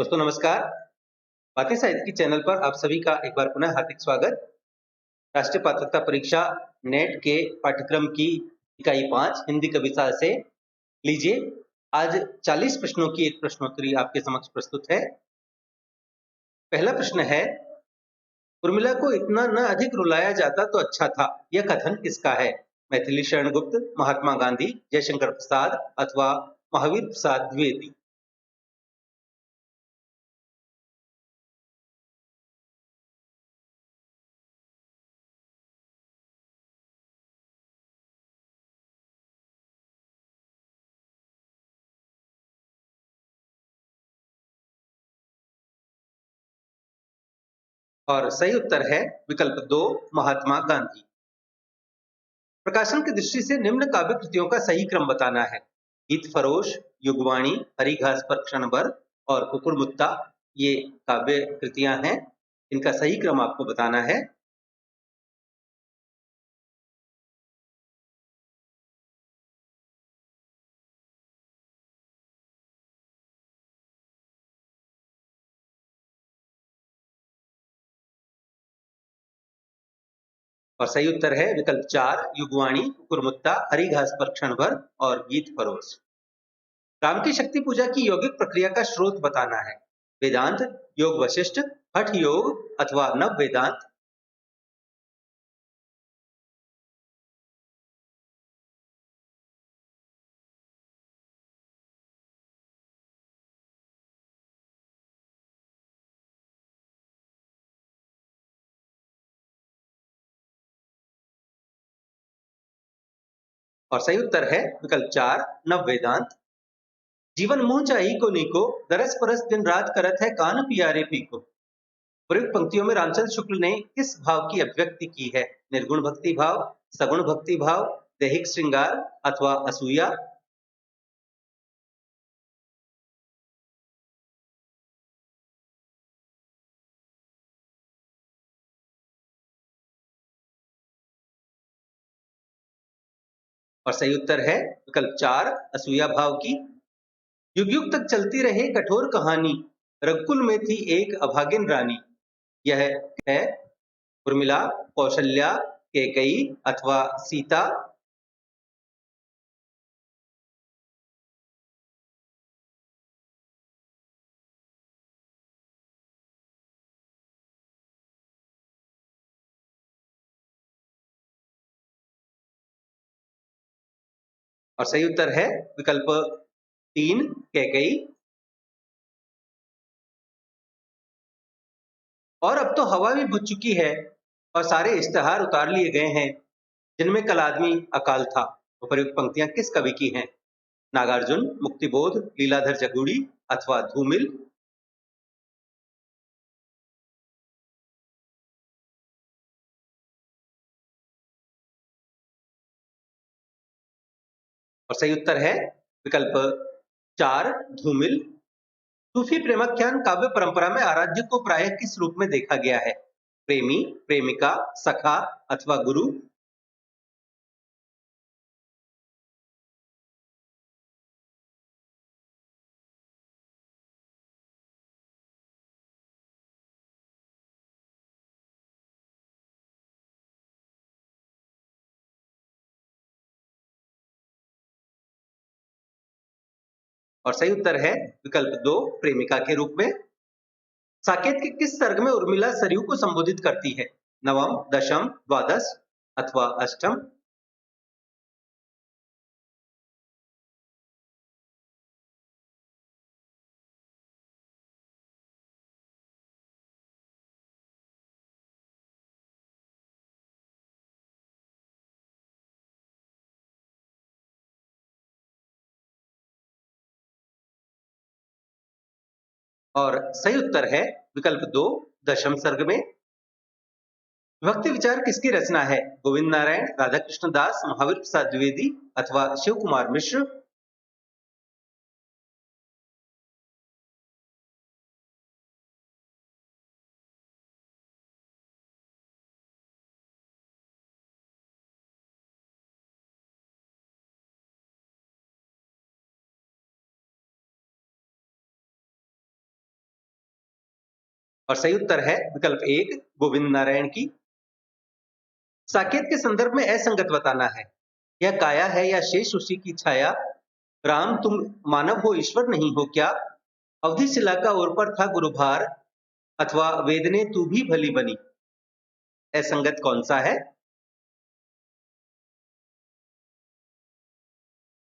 दोस्तों नमस्कार। बातें साहित्य की चैनल पर आप सभी का एक बार पुनः हार्दिक स्वागत। राष्ट्रीय पात्रता परीक्षा नेट के पाठ्यक्रम की इकाई 5 हिंदी कविता से लीजिए। आज 40 प्रश्नों की एक प्रश्नोत्तरी आपके समक्ष प्रस्तुत है। पहला प्रश्न है, उर्मिला को इतना न अधिक रुलाया जाता तो अच्छा था, यह कथन किसका है? मैथिली शरण गुप्त, महात्मा गांधी, जयशंकर प्रसाद अथवा महावीर प्रसाद द्विवेदी। और सही उत्तर है विकल्प 2, महात्मा गांधी। प्रकाशन की दृष्टि से निम्न काव्य कृतियों का सही क्रम बताना है। गीत फरोश, युगवाणी, हरी घास पर क्षण भर और कुकुरमुत्ता ये काव्य कृतियां हैं। इनका सही क्रम आपको बताना है। और सही उत्तर है विकल्प 4, युगवाणी, कुकुरमुत्ता, हरी घास पर क्षण भर और गीत फरोश। राम की शक्ति पूजा की यौगिक प्रक्रिया का स्रोत बताना है। वेदांत, योग वशिष्ठ, हठ योग अथवा नव वेदांत। और सही उत्तर है विकल्प 4, नव वेदांत। जीवन मुँह चाही को नीको, दरस परस दिन रात करत है कान पियारे पीको। प्रयुक्त पंक्तियों में रामचंद्र शुक्ल ने किस भाव की अभिव्यक्ति की है? निर्गुण भक्ति भाव, सगुण भक्ति भाव, दैहिक श्रृंगार अथवा असूया। और सही उत्तर है विकल्प 4, असूया भाव की। युग युग तक चलती रहे कठोर कहानी, रघुकुल में थी एक अभागिन रानी। यह है उर्मिला, कौशल्या, कैकेयी अथवा सीता। और सही उत्तर है विकल्प 3, कैकेयी। और अब तो हवा भी बुझ चुकी है और सारे इश्तेहार उतार लिए गए हैं, जिनमें कल आदमी अकाल था। उपर्युक्त पंक्तियां किस कवि की हैं? नागार्जुन, मुक्तिबोध, लीलाधर जगूड़ी अथवा धूमिल। और सही उत्तर है विकल्प 4, धूमिल। सूफी प्रेमाख्यान काव्य परंपरा में आराध्य को प्रायः किस रूप में देखा गया है? प्रेमी, प्रेमिका, सखा अथवा गुरु। और सही उत्तर है विकल्प 2, प्रेमिका के रूप में। साकेत के किस सर्ग में उर्मिला सरयू को संबोधित करती है? नवम, दशम, द्वादश अथवा अष्टम। और सही उत्तर है विकल्प 2, दशम सर्ग में। विभक्ति विचार किसकी रचना है? गोविंद नारायण, राधा कृष्ण दास, महावीर प्रसाद द्विवेदी अथवा शिव कुमार मिश्र। और सही उत्तर है विकल्प 1 गोविंद नारायण की। साकेत के संदर्भ में असंगत बताना है। यह काया है या शेष उसी की छाया, राम तुम मानव हो ईश्वर नहीं हो क्या, अवधि शिला का ओर पर था गुरुभार, अथवा वेदने तू भी भली बनी। असंगत कौन सा है?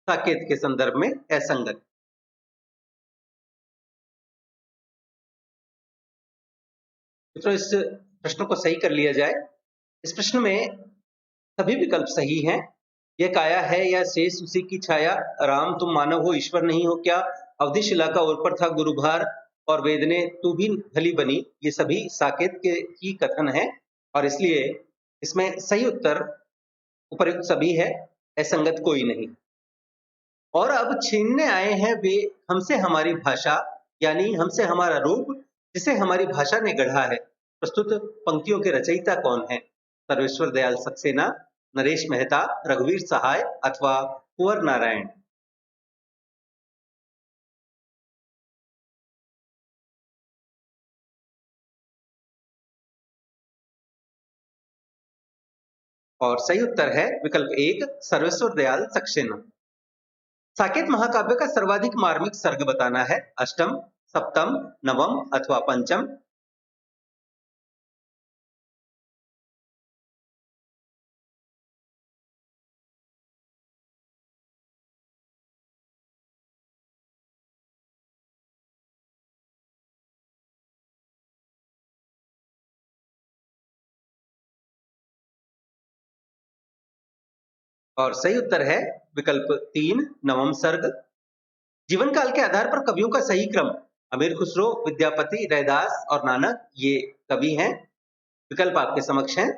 साकेत के संदर्भ में असंगत। मित्रों, इस प्रश्न को सही कर लिया जाए। इस प्रश्न में सभी विकल्प सही हैं। यह काया है या शेष उसी की छाया, राम तुम मानव हो ईश्वर नहीं हो क्या, अवधि शिला का ओर पर था गुरुभार, और वेदने तू भी भली बनी, ये सभी साकेत के ही कथन है और इसलिए इसमें सही उत्तर उपर्युक्त सभी है, असंगत कोई नहीं। और अब छीनने आए हैं वे हमसे हमारी भाषा, यानी हमसे हमारा रूप जिसे हमारी भाषा ने गढ़ा है। प्रस्तुत पंक्तियों के रचयिता कौन है? सर्वेश्वर दयाल सक्सेना, नरेश मेहता, रघुवीर सहाय अथवा कुंवर नारायण। और सही उत्तर है विकल्प 1 सर्वेश्वर दयाल सक्सेना। साकेत महाकाव्य का सर्वाधिक मार्मिक सर्ग बताना है। अष्टम, सप्तम, नवम अथवा पंचम। और सही उत्तर है विकल्प 3 नवम सर्ग। जीवन काल के आधार पर कवियों का सही क्रम, अमीर खुसरो, विद्यापति, रैदास और नानक ये कवि हैं। विकल्प आपके समक्ष हैं।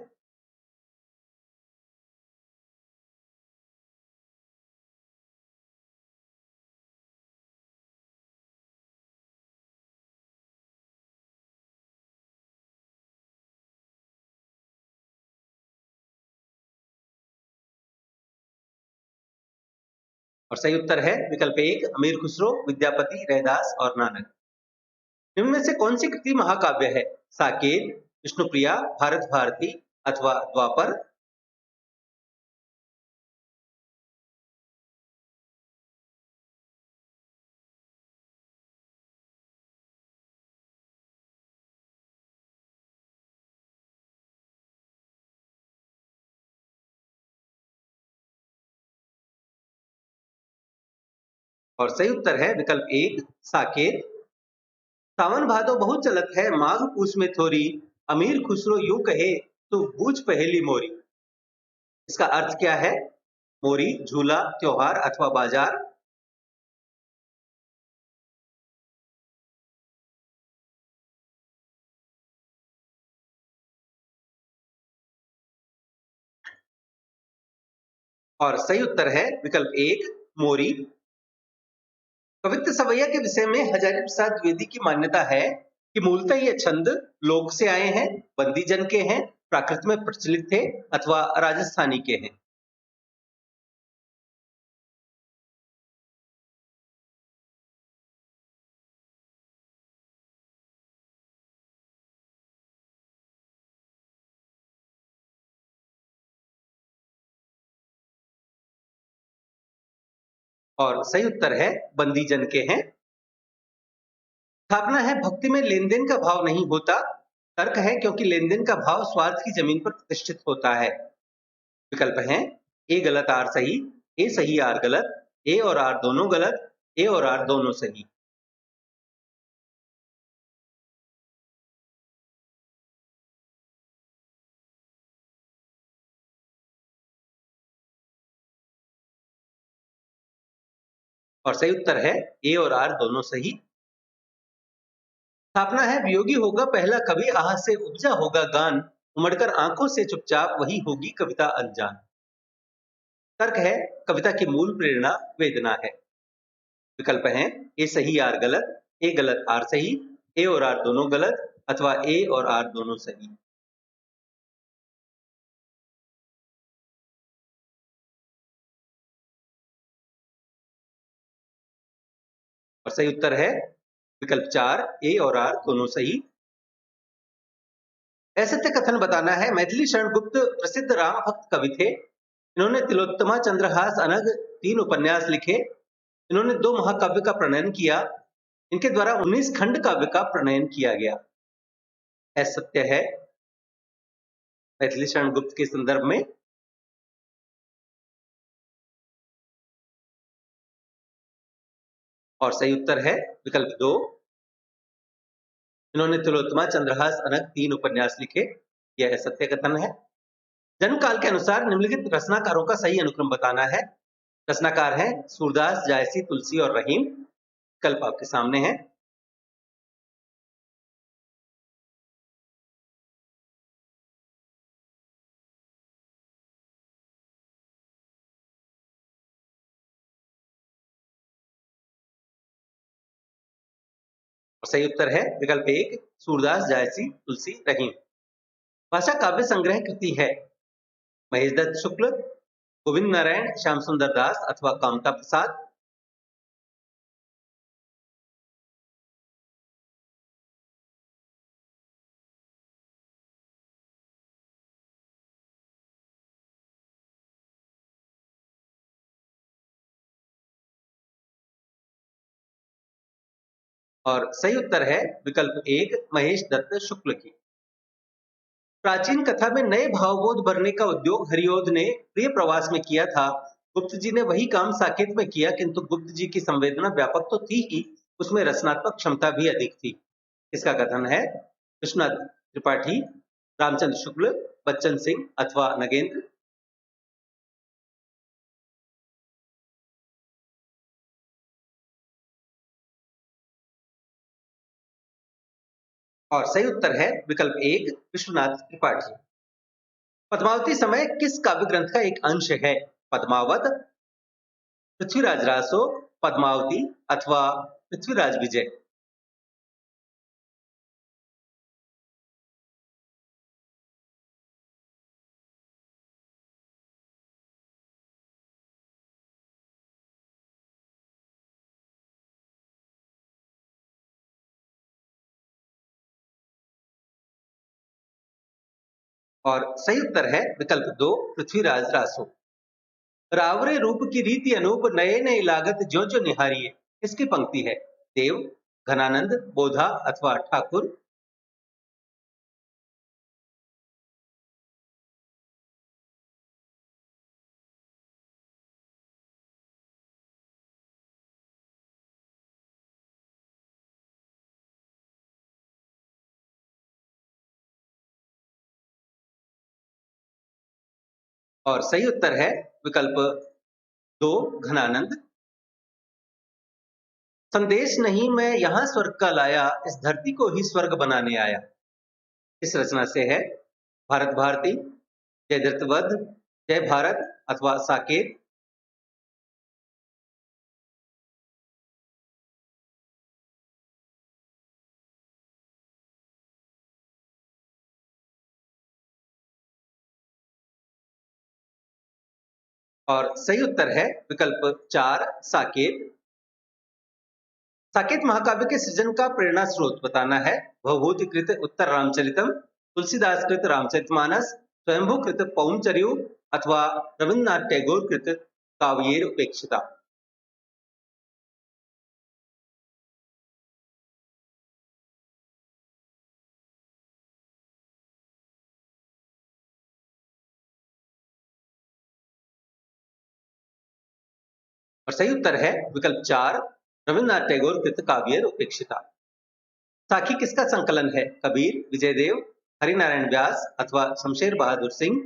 और सही उत्तर है विकल्प 1 अमीर खुसरो, विद्यापति, रैदास और नानक। निम्न में से कौन सी कृति महाकाव्य है? साकेत, विष्णुप्रिया, भारत भारती अथवा द्वापर। और सही उत्तर है विकल्प 1 साकेत। सावन भादो बहुत चलत है, माघ पूस में थोरी, अमीर खुसरो यूं कहे तो बूझ पहेली मोरी। इसका अर्थ क्या है? मोरी, झूला, त्योहार अथवा बाजार। और सही उत्तर है विकल्प 1 मोरी। कवित्त सवैया के विषय में हजारी प्रसाद द्विवेदी की मान्यता है कि मूलतः ये छंद लोक से आए हैं, बंदी जन के हैं, प्राकृत में प्रचलित थे अथवा राजस्थानी के हैं। और सही उत्तर है बंदी जन के हैं। स्थापना है भक्ति में लेन देन का भाव नहीं होता। तर्क है क्योंकि लेन देन का भाव स्वार्थ की जमीन पर प्रतिष्ठित होता है। विकल्प हैं ए गलत आर सही, ए सही आर गलत, ए और आर दोनों गलत, ए और आर दोनों सही। और सही उत्तर है ए और आर दोनों सही। स्थापना है वियोगी होगा पहला कवि, आह से उपजा होगा गान, उमड़कर आंखों से चुपचाप वही होगी कविता अनजान। तर्क है कविता की मूल प्रेरणा वेदना है। विकल्प हैं ए सही आर गलत, ए गलत आर सही, ए और आर दोनों गलत अथवा ए और आर दोनों सही। और सही उत्तर है विकल्प 4 ए और आर दोनों सही। असत्य कथन बताना है। मैथिली शरण गुप्त प्रसिद्ध राम भक्त कवि थे। इन्होंने तिलोत्तमा, चंद्रहास, अनग 3 उपन्यास लिखे। इन्होंने 2 महाकाव्य का प्रणयन किया। इनके द्वारा 19 खंड काव्य का प्रणयन किया गया। असत्य है मैथिली शरण गुप्त के संदर्भ में। और सही उत्तर है विकल्प 2। इन्होंने तिलोत्तमा, चंद्रहास, अनग 3 उपन्यास लिखे। यह असत्य कथन है। जन्म काल के अनुसार निम्नलिखित रचनाकारों का सही अनुक्रम बताना है। रचनाकार हैं सूरदास, जायसी, तुलसी और रहीम। विकल्प आपके सामने है। और सही उत्तर है विकल्प 1, सूरदास, जायसी, तुलसी, रहीम। भाषा काव्य संग्रह कृति है। महेश दत्त शुक्ल, गोविंद नारायण, श्याम सुंदर दास अथवा कामता प्रसाद। और सही उत्तर है विकल्प 1, महेश दत्त शुक्ल की। प्राचीन कथा में नए भावबोध भरने का उद्योग हरिओद ने प्रिय प्रवास में किया था। गुप्त जी ने वही काम साकेत में किया, किंतु गुप्त जी की संवेदना व्यापक तो थी ही, उसमें रचनात्मक क्षमता भी अधिक थी। इसका कथन है विश्वनाथ त्रिपाठी, रामचंद्र शुक्ल, बच्चन सिंह अथवा नगेंद्र। और सही उत्तर है विकल्प 1, विश्वनाथ त्रिपाठी। पद्मावती समय किस काव्य ग्रंथ का एक अंश है? पद्मावत, पृथ्वीराज रासो, पद्मावती अथवा पृथ्वीराज विजय। और सही उत्तर है विकल्प 2, पृथ्वीराज रासो। रावरे रूप की रीति अनूप, नए नए लागत ज्यों ज्यों निहारिये। किसकी पंक्ति है? देव, घनानंद, बोधा अथवा ठाकुर। और सही उत्तर है विकल्प 2, घनानंद। संदेश नहीं मैं यहां स्वर्ग का लाया, इस धरती को ही स्वर्ग बनाने आया। इस रचना से है। भारत भारती, जयद्रथ वध, जय भारत अथवा साकेत। और सही उत्तर है विकल्प 4, साकेत। साकेत महाकाव्य के सृजन का प्रेरणा स्रोत बताना है। भवभूति कृत उत्तर रामचरितम, तुलसीदास कृत रामचरितमानस, स्वयंभू कृत पौंचर्यु अथवा रविन्द्रनाथ टैगोर कृत काव्येर उपेक्षिता। और सही उत्तर है विकल्प 4, रविन्द्रनाथ टैगोर कृत काव्येर उपेक्षिता। साखी किसका संकलन है? कबीर, विजयदेव, हरिनारायण व्यास अथवा शमशेर बहादुर सिंह।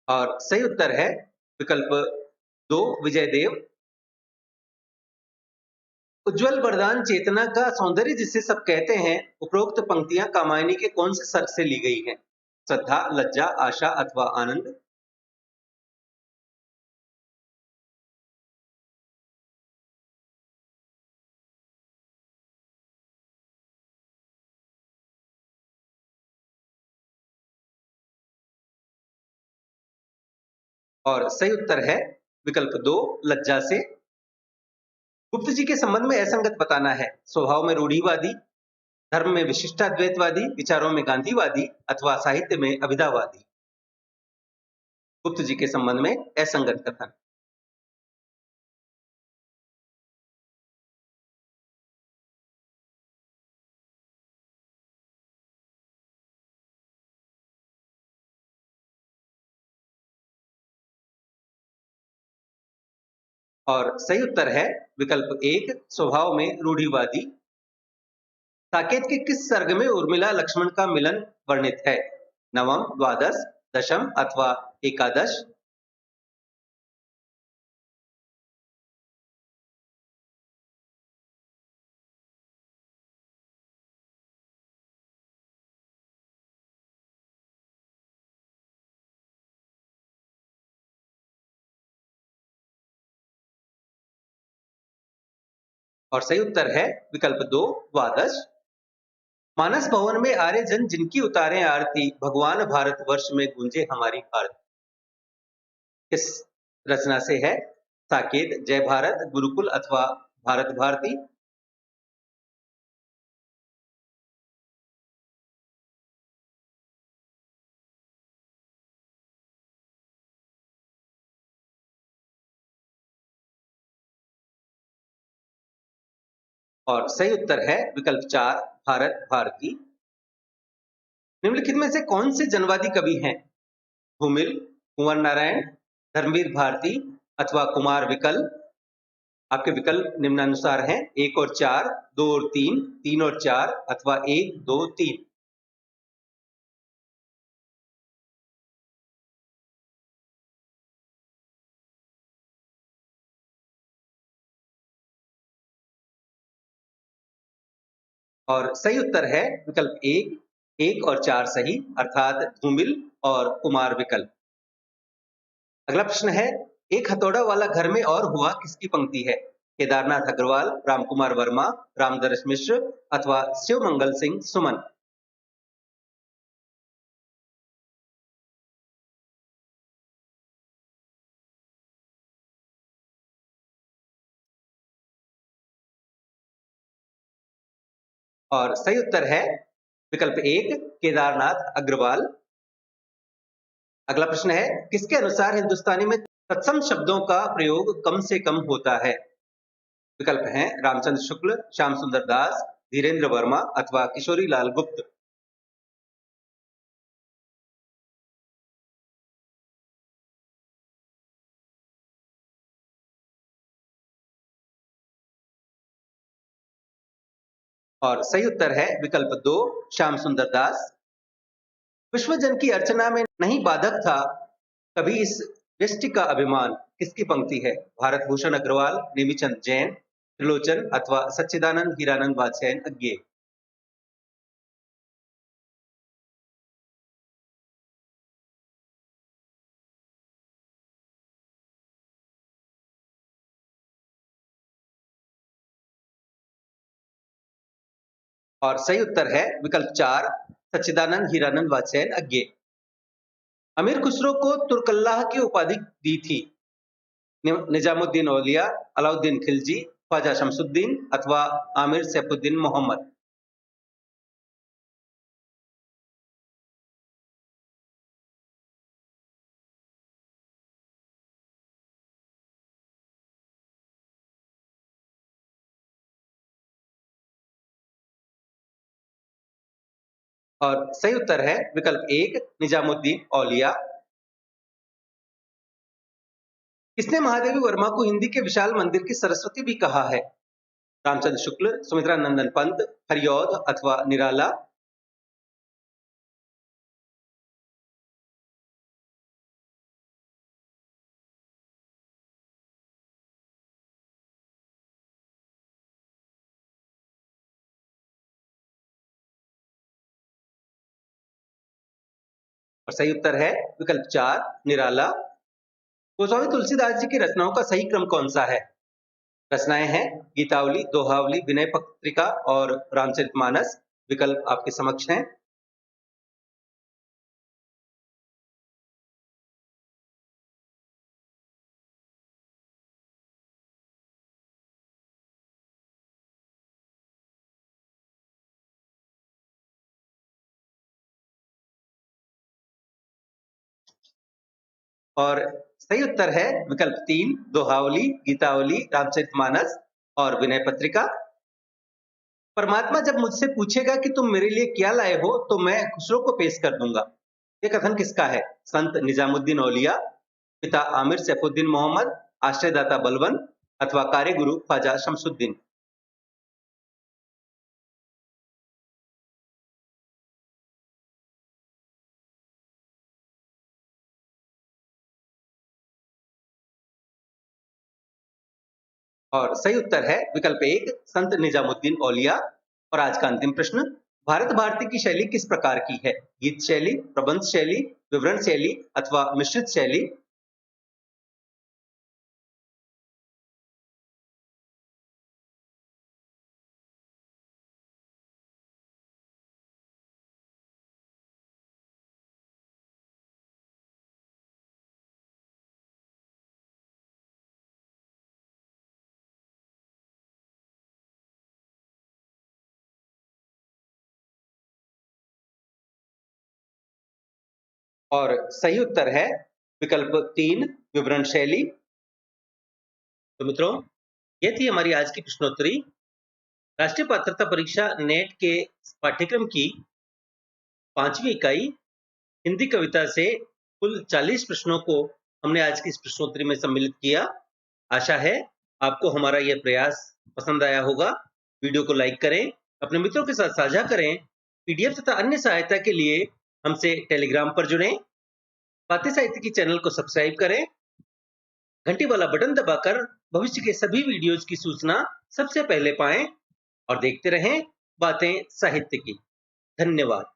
और सही उत्तर है विकल्प 2, विजयदेव। उज्ज्वल वरदान चेतना का सौंदर्य जिसे सब कहते हैं, उपरोक्त पंक्तियां कामायनी के कौन से सर्ग से ली गई हैं? श्रद्धा, लज्जा, आशा अथवा आनंद। और सही उत्तर है विकल्प 2 लज्जा से। गुप्त जी के संबंध में असंगत बताना है। स्वभाव में रूढ़िवादी, धर्म में विशिष्टाद्वैतवादी, विचारों में गांधीवादी अथवा साहित्य में अभिधावादी। गुप्त जी के संबंध में असंगत कथन। और सही उत्तर है विकल्प 1 स्वभाव में रूढ़िवादी। साकेत के किस सर्ग में उर्मिला लक्ष्मण का मिलन वर्णित है? नवम, द्वादश, दशम अथवा एकादश। और सही उत्तर है विकल्प 2 द्वादश। मानस भवन में आर्य जन जिनकी उतारे आरती, भगवान भारत वर्ष में गूंजे हमारी आरती। किस रचना से है? साकेत, जय भारत, गुरुकुल अथवा भारत भारती। और सही उत्तर है विकल्प 4 भारत भारती। निम्नलिखित में से कौन से जनवादी कवि हैं? धूमिल, कुंवर नारायण, धर्मवीर भारती अथवा कुमार विकल। आपके विकल्प निम्नानुसार हैं 1 और 4, 2 और 3, 3 और 4 अथवा 1, 2, 3। और सही उत्तर है विकल्प 1, 1 और 4 सही, अर्थात धूमिल और कुमार विकल। अगला प्रश्न है, एक हथौड़ा वाला घर में और हुआ किसकी पंक्ति है? केदारनाथ अग्रवाल, रामकुमार वर्मा, रामदर्श मिश्र अथवा शिवमंगल सिंह सुमन। और सही उत्तर है विकल्प 1 केदारनाथ अग्रवाल। अगला प्रश्न है, किसके अनुसार हिंदुस्तानी में तत्सम शब्दों का प्रयोग कम से कम होता है? विकल्प हैं रामचंद्र शुक्ल, श्याम सुंदर दास, धीरेन्द्र वर्मा अथवा किशोरी लाल गुप्त। और सही उत्तर है विकल्प 2 श्याम सुंदर दास। विश्व जन की अर्चना में नहीं बाधक था कभी इस व्यष्टि का अभिमान, किसकी पंक्ति है? भारत भूषण अग्रवाल, नेमीचंद जैन, त्रिलोचन अथवा सच्चिदानंद हीरानंद वात्स्यायन अज्ञे। और सही उत्तर है विकल्प 4 सच्चिदानंद हीरानंद वात्स्यायन अज्ञे। अमीर खुसरो को तुर्कल्लाह की उपाधि दी थी? निजामुद्दीन औलिया, अलाउद्दीन खिलजी, ख्वाजा शमसुद्दीन अथवा आमिर सैफुद्दीन मोहम्मद। और सही उत्तर है विकल्प 1 निजामुद्दीन औलिया। किसने महादेवी वर्मा को हिंदी के विशाल मंदिर की सरस्वती भी कहा है? रामचंद्र शुक्ल, सुमित्रा नंदन पंत, हरिऔध अथवा निराला। और सही उत्तर है विकल्प 4 निराला। गोस्वामी तुलसीदास जी की रचनाओं का सही क्रम कौन सा है? रचनाएं हैं गीतावली, दोहावली, विनय पत्रिका और रामचरितमानस। विकल्प आपके समक्ष हैं। और सही उत्तर है विकल्प 3 दोहावली, गीतावली, रामचरितमानस और विनय पत्रिका। परमात्मा जब मुझसे पूछेगा कि तुम मेरे लिए क्या लाए हो तो मैं खुसरो को पेश कर दूंगा। ये कथन किसका है? संत निजामुद्दीन औलिया, पिता आमिर सैफुद्दीन मोहम्मद, आश्रयदाता बलवंत अथवा कार्य गुरु ख्वाजा शमसुद्दीन। और सही उत्तर है विकल्प 1 संत निजामुद्दीन औलिया। और आज का अंतिम प्रश्न, भारत भारती की शैली किस प्रकार की है? गीत शैली, प्रबंध शैली, विवरण शैली अथवा मिश्रित शैली। और सही उत्तर है विकल्प 3 विवरण शैली। तो मित्रों, ये थी हमारी आज की प्रश्नोत्तरी। राष्ट्रीय पात्रता परीक्षा नेट के पाठ्यक्रम की 5वीं इकाई हिंदी कविता से कुल 40 प्रश्नों को हमने आज की इस प्रश्नोत्तरी में सम्मिलित किया। आशा है आपको हमारा यह प्रयास पसंद आया होगा। वीडियो को लाइक करें, अपने मित्रों के साथ साझा करें। पीडीएफ तथा अन्य सहायता के लिए हमसे टेलीग्राम पर जुड़ें। बातें साहित्य की चैनल को सब्सक्राइब करें, घंटी वाला बटन दबाकर भविष्य के सभी वीडियोज की सूचना सबसे पहले पाएं और देखते रहें बातें साहित्य की। धन्यवाद।